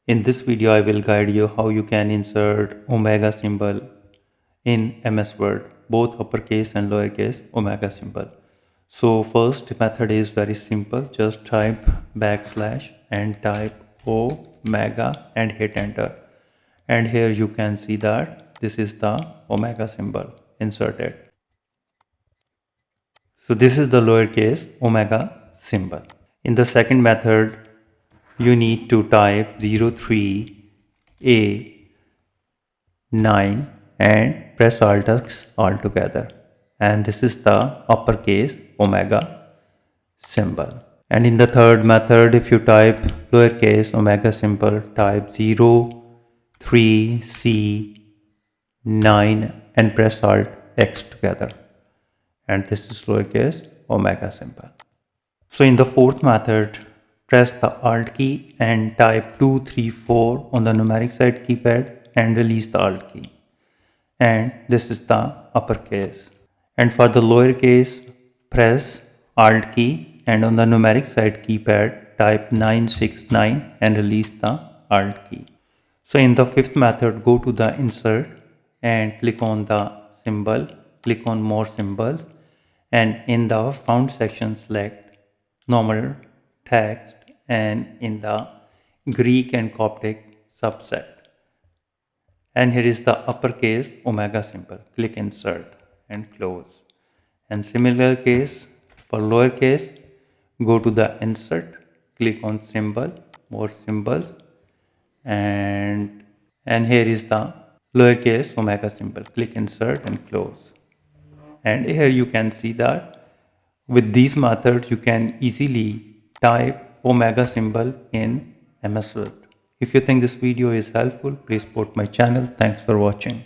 In this video, I will guide you how you can insert omega symbol in MS Word, both uppercase and lowercase omega symbol. So first method is very simple. Just type backslash and type omega and hit enter. And here you can see that this is the omega symbol inserted. So this is the lowercase omega symbol. In the second method, you need to type 03A 9 and press Alt X all together. And this is the uppercase omega symbol. And in the third method, if you type lowercase omega symbol, type 03C9 and press Alt X together. And this is lowercase omega symbol. So in the fourth method, press the Alt key and type 234 on the numeric side keypad and release the Alt key. And this is the uppercase. And for the lowercase, press Alt key and on the numeric side keypad type 969 and release the Alt key. So in the fifth method, go to the insert and click on the symbol, click on more symbols, and in the font section select normal text and in the Greek and Coptic subset. And here is the uppercase omega symbol. Click insert and close. And similar case for lowercase, go to the insert, click on symbol, more symbols, and here is the lowercase omega symbol. Click insert and close. And here you can see that with these methods you can easily type omega symbol in MS Word. If you think this video is helpful, please support my channel. Thanks for watching.